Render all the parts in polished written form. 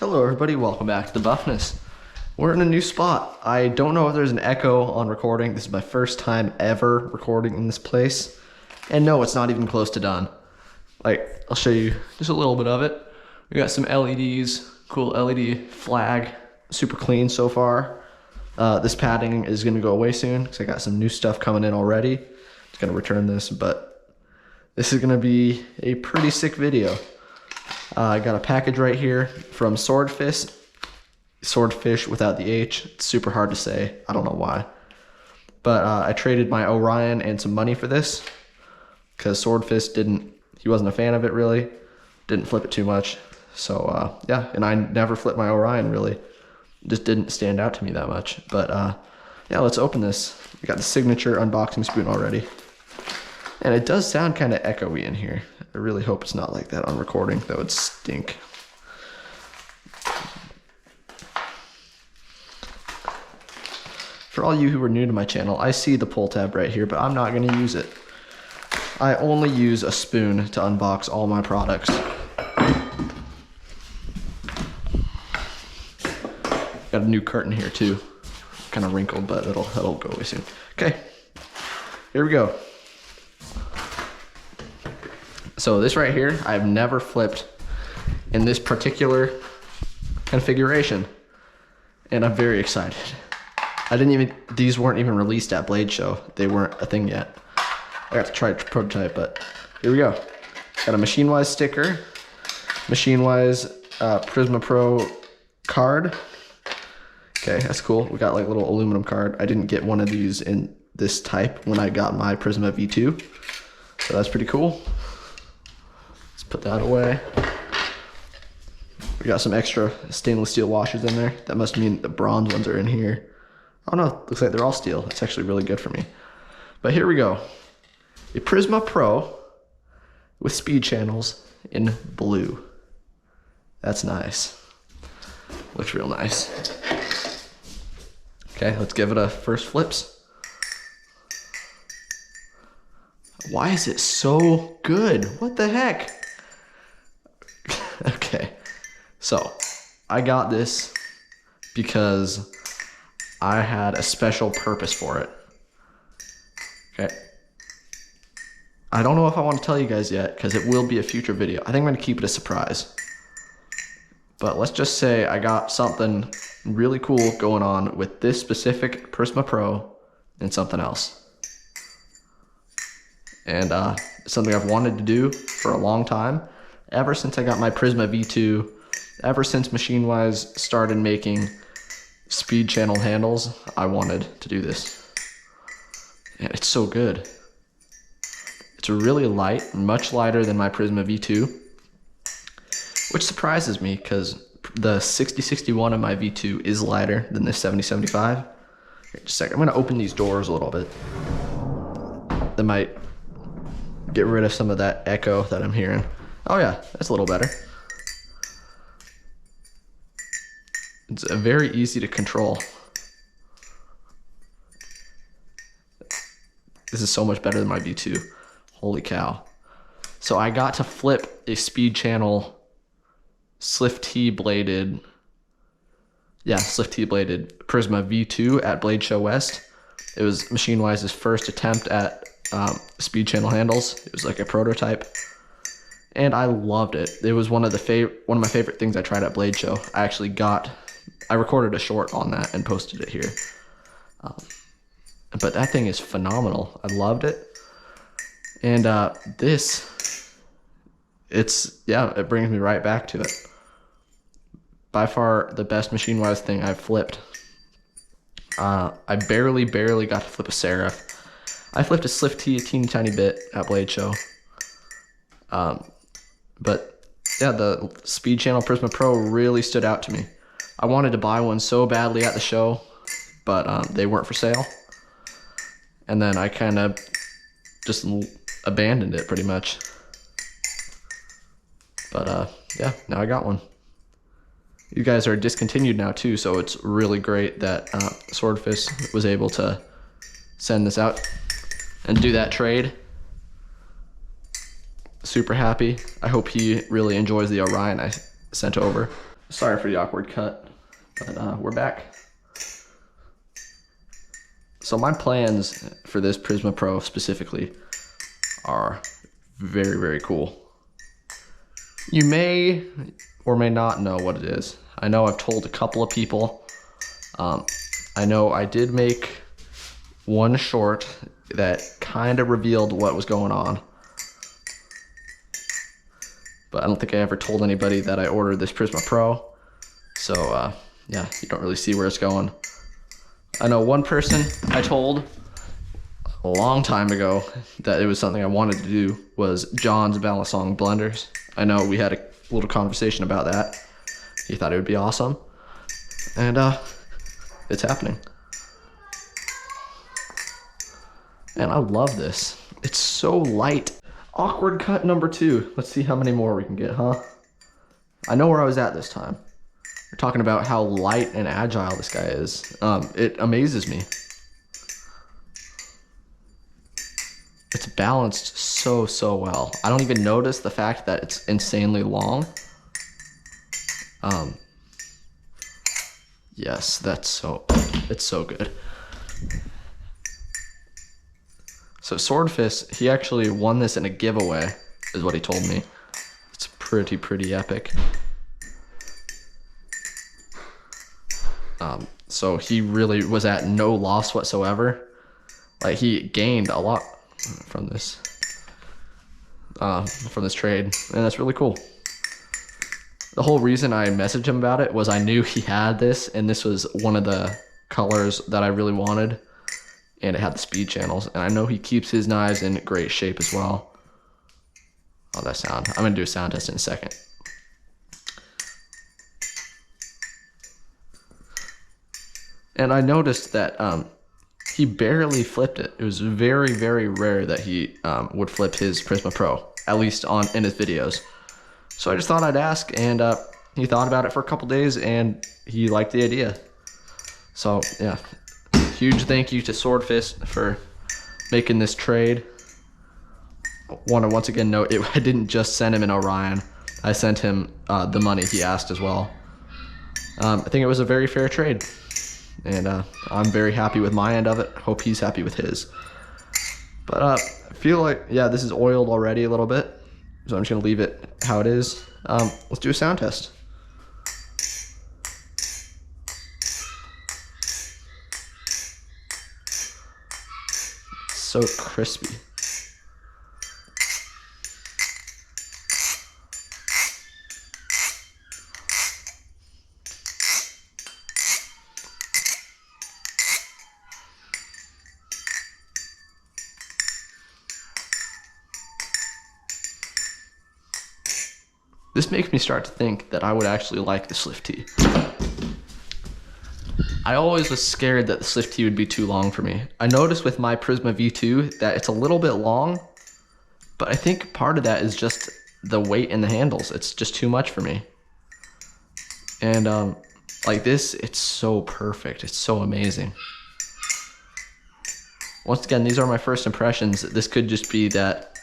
Hello everybody, welcome back to the Buffness. We're in a new spot. I don't know if there's an echo on recording. This is my first time ever recording in this place. And no, it's not even close to done. Like, I'll show you just a little bit of it. We got some LEDs, cool LED flag, super clean so far. This padding is gonna go away soon because I got some new stuff coming in already. It's gonna return this, but this is gonna be a pretty sick video. I got a package right here from Swordfish without the H. It's super hard to say. I don't know why. But I traded my Orion and some money for this because Swordfish he wasn't a fan of it really. Didn't flip it too much. So yeah, and I never flipped my Orion really. It just didn't stand out to me that much. But yeah, let's open this. We got the signature unboxing spoon already. And it does sound kind of echoey in here. I really hope it's not like that on recording. That would stink. For all you who are new to my channel, I see the pull tab right here, but I'm not going to use it. I only use a spoon to unbox all my products. Got a new curtain here too. Kind of wrinkled, but that'll go away soon. Okay, here we go. So this right here, I've never flipped in this particular configuration, and I'm very excited. These weren't even released at Blade Show. They weren't a thing yet. I got to try a prototype, but here we go. Got a Machinewise sticker, Machinewise Prisma Pro card. Okay, that's cool. We got like a little aluminum card. I didn't get one of these in this type when I got my Prisma V2, so that's pretty cool. Put that away. We got some extra stainless steel washers in there. That must mean the bronze ones are in here. Oh no, looks like they're all steel. That's actually really good for me. But here we go. A Prisma Pro with speed channels in blue. That's nice. Looks real nice. Okay, let's give it a first flips. Why is it so good? What the heck? Okay, so I got this because I had a special purpose for it. Okay, I don't know if I want to tell you guys yet because it will be a future video. I think I'm going to keep it a surprise. But let's just say I got something really cool going on with this specific Prisma Pro and something else. And something I've wanted to do for a long time. Ever since I got my Prisma V2, ever since Machinewise started making speed channel handles, I wanted to do this. And it's so good. It's really light, much lighter than my Prisma V2, which surprises me because the 6061 of my V2 is lighter than this 7075. Here, just a second, I'm gonna open these doors a little bit. That might get rid of some of that echo that I'm hearing. Oh yeah, that's a little better. It's very easy to control. This is so much better than my V2. Holy cow. So I got to flip a speed channel Slift T bladed Prisma V2 at Blade Show West. It was Machinewise's first attempt at speed channel handles. It was like a prototype. And I loved it. It was one of my favorite things I tried at Blade Show. I recorded a short on that and posted it here. But that thing is phenomenal. I loved it. And it brings me right back to it. By far the best Machinewise thing I've flipped. I barely got to flip a Seraph. I flipped a Slift T a teeny tiny bit at Blade Show. But yeah, the speed channel Prisma Pro really stood out to me. I wanted to buy one so badly at the show, but they weren't for sale. And then I kind of just abandoned it pretty much. But yeah, now I got one. You guys are discontinued now too, so it's really great that Swordfish was able to send this out and do that trade. Super happy. I hope he really enjoys the Orion I sent over. Sorry for the awkward cut, but we're back. So my plans for this Prisma Pro specifically are very, very cool. You may or may not know what it is. I know I've told a couple of people. I know I did make one short that kind of revealed what was going on. But I don't think I ever told anybody that I ordered this Prisma Pro. So yeah, you don't really see where it's going. I know one person I told a long time ago that it was something I wanted to do was John's Balisong blenders. I know we had a little conversation about that. He thought it would be awesome. And it's happening. And I love this. It's so light. Awkward cut number 2. Let's see how many more we can get, huh? I know where I was at this time. We're talking about how light and agile this guy is. It amazes me. It's balanced so well. I don't even notice the fact that it's insanely long. Yes, it's so good. So Swordfish, he actually won this in a giveaway, is what he told me. It's pretty epic. So he really was at no loss whatsoever. Like, he gained a lot from this trade, and that's really cool. The whole reason I messaged him about it was I knew he had this, and this was one of the colors that I really wanted, and it had the speed channels, and I know he keeps his knives in great shape as well. Oh, that sound. I'm gonna do a sound test in a second. And I noticed that he barely flipped it. It was very rare that he would flip his Prisma Pro, at least in his videos. So I just thought I'd ask, and he thought about it for a couple days, and he liked the idea. So yeah, huge thank you to Swordfish for making this trade. Want to once again note, I didn't just send him an Orion. I sent him the money he asked as well. I think it was a very fair trade. And I'm very happy with my end of it. Hope he's happy with his. But I feel like, yeah, this is oiled already a little bit. So I'm just going to leave it how it is. Let's do a sound test. So crispy. This makes me start to think that I would actually like the Slift T. I always was scared that the Slift T would be too long for me. I noticed with my Prisma V2 that it's a little bit long, but I think part of that is just the weight in the handles. It's just too much for me. And like this, it's so perfect. It's so amazing. Once again, these are my first impressions. This could just be that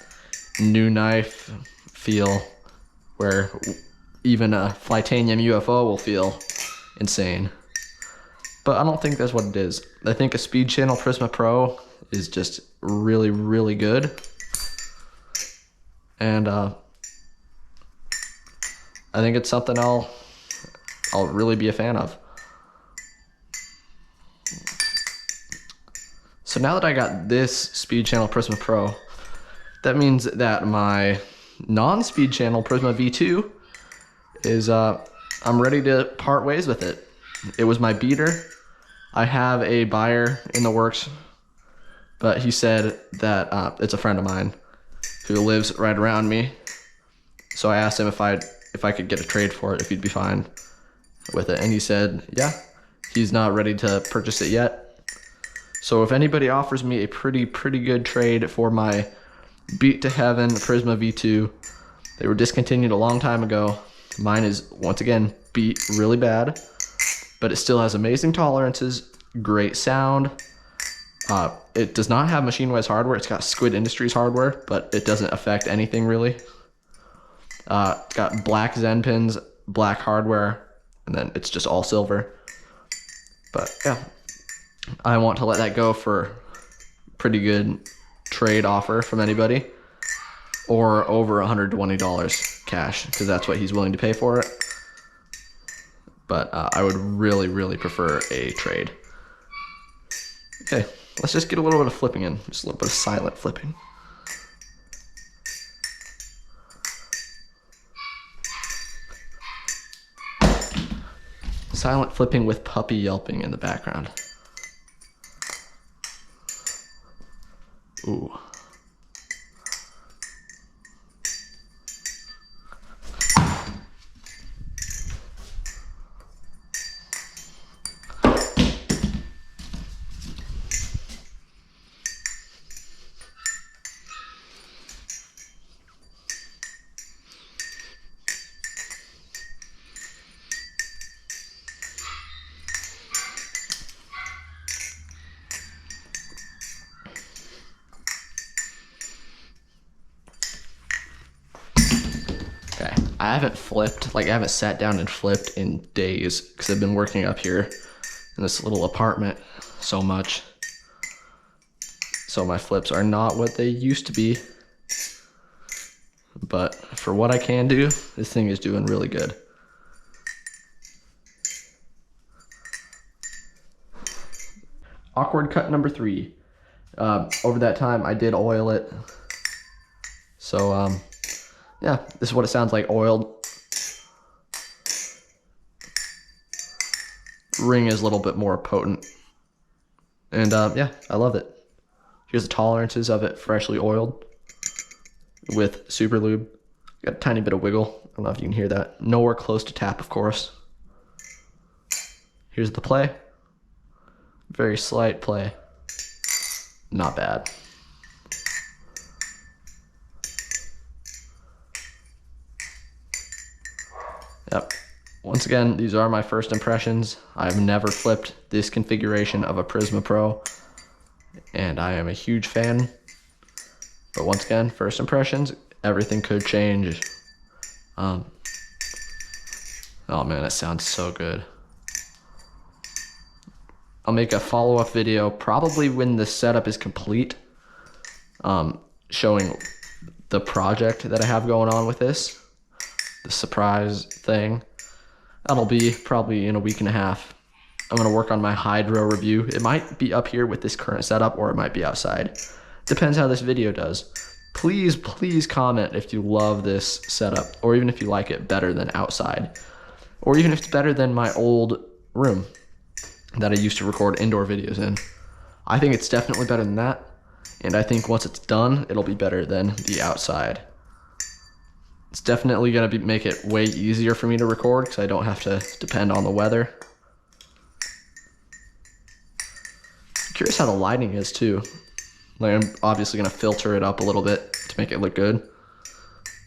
new knife feel where even a Flytanium UFO will feel insane. But I don't think that's what it is. I think a speed channel Prisma Pro is just really good. And I think it's something I'll really be a fan of. So now that I got this speed channel Prisma Pro, that means that my non-speed channel Prisma V2 is I'm ready to part ways with it. It was my beater. I have a buyer in the works, but he said that it's a friend of mine who lives right around me. So I asked him if I could get a trade for it, if he'd be fine with it, and he said yeah, he's not ready to purchase it yet. So if anybody offers me a pretty good trade for my beat to heaven Prisma V2, they were discontinued a long time ago. Mine is once again beat really bad, but it still has amazing tolerances, great sound. It does not have Machinewise hardware. It's got Squid Industries hardware, but it doesn't affect anything really. Got black Zen pins, black hardware, and then it's just all silver. But yeah, I want to let that go for pretty good trade offer from anybody, or over $120 cash, because that's what he's willing to pay for it. But I would really prefer a trade. Okay, let's just get a little bit of flipping in, just a little bit of silent flipping. Silent flipping with puppy yelping in the background. Ooh. Okay, I haven't flipped, like I haven't sat down and flipped in days because I've been working up here in this little apartment so much. So my flips are not what they used to be. But for what I can do, this thing is doing really good. Awkward cut number 3. Over that time, I did oil it. So, yeah, this is what it sounds like oiled. Ring is a little bit more potent. And yeah, I love it. Here's the tolerances of it freshly oiled with super lube. Got a tiny bit of wiggle. I don't know if you can hear that. Nowhere close to tap, of course. Here's the play. Very slight play. Not bad. Yep. Once again, these are my first impressions. I've never flipped this configuration of a Prisma Pro, and I am a huge fan. But once again, first impressions, everything could change. Oh man, it sounds so good. I'll make a follow-up video probably when the setup is complete, showing the project that I have going on with this, the surprise thing. That'll be probably in a week and a half. I'm gonna work on my hydro review. It might be up here with this current setup, or it might be outside. Depends how this video does. Please comment if you love this setup, or even if you like it better than outside, or even if it's better than my old room that I used to record indoor videos in. I think it's definitely better than that, and I think once it's done, it'll be better than the outside. It's definitely gonna make it way easier for me to record because I don't have to depend on the weather. I'm curious how the lighting is too. Like, I'm obviously gonna filter it up a little bit to make it look good,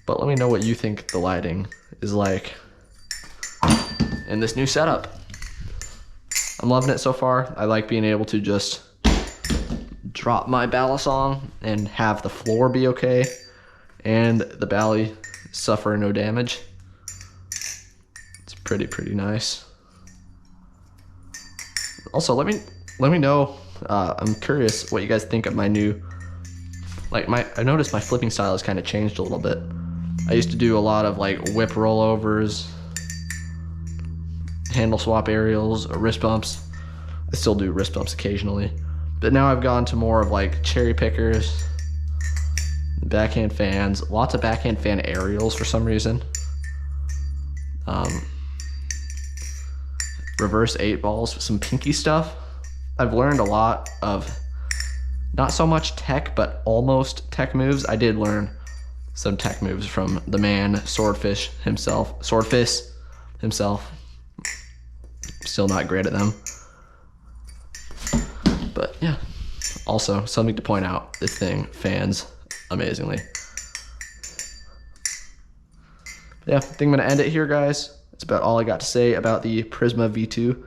but let me know what you think the lighting is like in this new setup. I'm loving it so far. I like being able to just drop my Balisong and have the floor be okay and the Bally suffer no damage. It's pretty nice. Also, let me know. I'm curious what you guys think of my new, I noticed my flipping style has kind of changed a little bit. I used to do a lot of like whip rollovers, handle swap aerials, or wrist bumps. I still do wrist bumps occasionally, but now I've gone to more of like cherry pickers, backhand fans, lots of backhand fan aerials for some reason. Reverse 8-balls, some pinky stuff. I've learned a lot of not so much tech, but almost tech moves. I did learn some tech moves from the man, Swordfish himself. Still not great at them. But yeah, also something to point out, this thing fans amazingly. But yeah, I think I'm gonna end it here, guys. That's about all I got to say about the Prisma V2.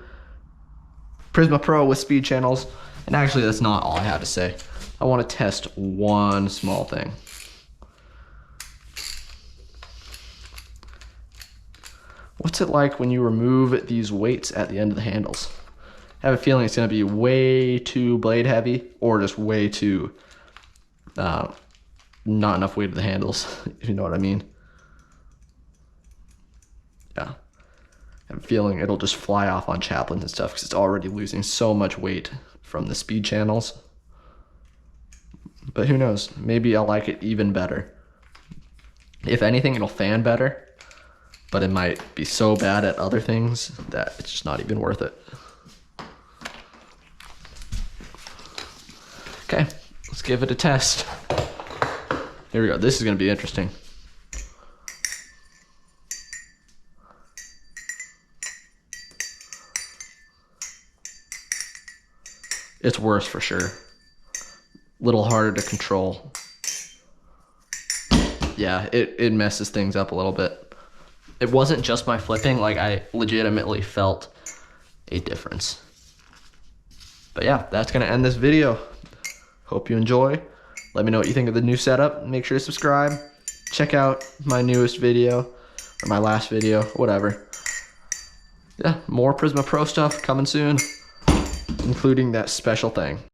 Prisma Pro with speed channels. And actually, that's not all I have to say. I want to test one small thing. What's it like when you remove these weights at the end of the handles? I have a feeling it's going to be way too blade heavy, or just way too not enough weight of the handles, if you know what I mean. Yeah. I have a feeling it'll just fly off on chaplains and stuff because it's already losing so much weight from the speed channels. But who knows? Maybe I'll like it even better. If anything, it'll fan better, but it might be so bad at other things that it's just not even worth it. Okay, let's give it a test. Here we go. This is going to be interesting. It's worse for sure. Little harder to control. Yeah, it messes things up a little bit. It wasn't just my flipping, like I legitimately felt a difference. But yeah, that's gonna end this video. Hope you enjoy. Let me know what you think of the new setup. Make sure to subscribe. Check out my newest video, or my last video, whatever. Yeah, more Prisma Pro stuff coming soon, including that special thing.